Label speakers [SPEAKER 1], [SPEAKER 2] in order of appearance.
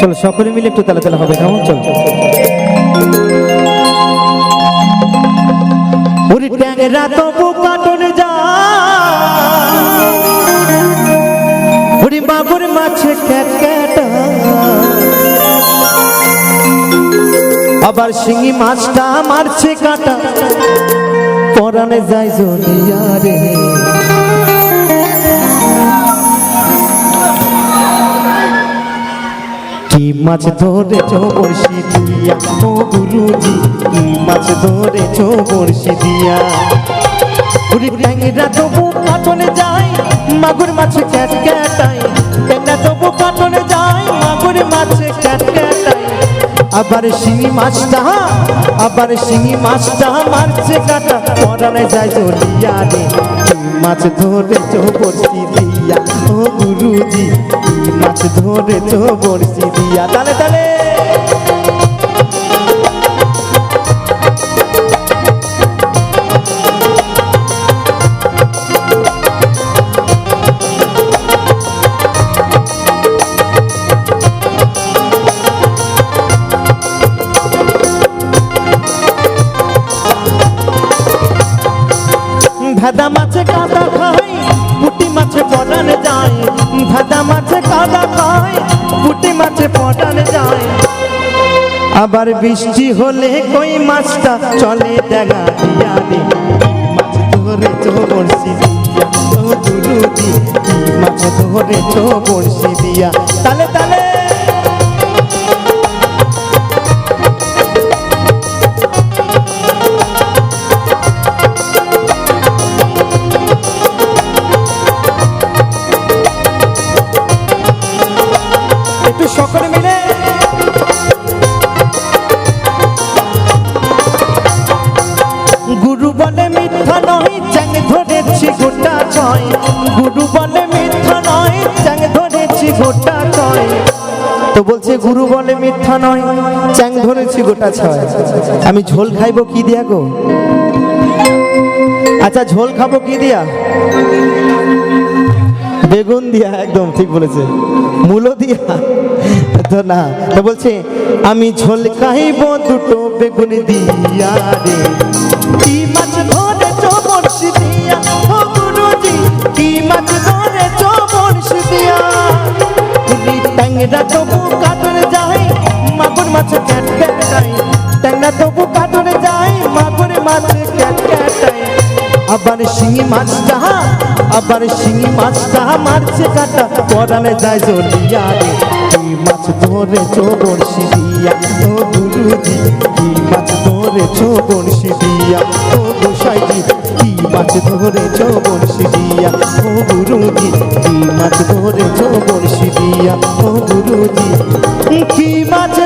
[SPEAKER 1] চলো সকলে মিলে একটু তালে তালে হবে, কেমন? চল ওরে ট্যাংরা তবু কাটনে যা, ওরে মাগুর মাছে ক্যাটক্যাটা, আবার শিঙি মাছটা মারছে কাটা, পরানে যায় জলিয়া রে। কি মাছ ধরেছ বড়শি দিয়া ও গুরুজি, কি মাছ ধরেছ বড়শি দিয়া? ওরে ট্যাংরা তবু কাটনে যায়, মাগুর মাছে ক্যাটক্যাটায়, ট্যাংরা তবু কাটনে যায়, মাগুর মাছে ক্যাটক্যাটায়, আবার শিঙি মাছটা, আবার শিঙি মাছটা মারছে কাটা, পরানে যায় জলিয়া রে। কি মাছ ধরেছ বড়শি দিয়া ও গুরুজি, কি মাছ ধরেছ বড়শি দিয়া? তালে তালে ভাদা মাছে কাদা খায়, পুঁটি মাছে পটানে যায়, ভাদা মাছে কাদা খায়, পুঁটি মাছে পটানে যায়, আবার বৃষ্টি হলে কই মাছটা চলে দেখা দিয়া রে। মাছ ধরেছ বড়শি দিয়া ও গুরুজি, কি মাছ ধরেছ বড়শি দিয়া? তালে তালে সকলে মিলে গুরু বলে মিথ্যা নয়, চ্যাং ধরেছি গোটা ছয়, গুরু বলে মিথ্যা নয়, চ্যাং ধরেছি গোটা ছয়। তো বলছে গুরু বলে মিথ্যা নয়, চ্যাং ধরেছি গোটা ছয়। আমি ঝোল খাইবো কি দিয়া গো? আচ্ছা ঝোল খাবো কি দিয়া? বেগুন দিয়া, একদম ঠিক বলেছে, মূলো দিয়া তো না। তো বলছে আমি ঝোল খাইব দুটো বেগুন দিয়া রে। কি মাছ ধরেছ বড়শি দিয়া ও গুরুজি, কি মাছ ধরেছ বড়শি দিয়া? ট্যাংরা তবু কাটনে যায়, মাগুর মাছ ক্যাটক্যাটায়, ট্যাংরা তবু কাটনে যায়, মাগুর মাছ ক্যাটক্যাটায়, আবার শিঙি মাছটা, আবার শিঙি মাছটা মারছে কাটা, পরানে যায় জলিয়া রে। কি মাছ ধরেছ বড়শি দিয়া ও গুরুজি, কি মাছ ধরেছ বড়শি দিয়া? ও গোসাইজি, কি মাছ ধরেছ বড়শি দিয়া ও গুরুজি, কি মাছ ধরেছ বড়শি দিয়া ও গুরুজি, কি মাছ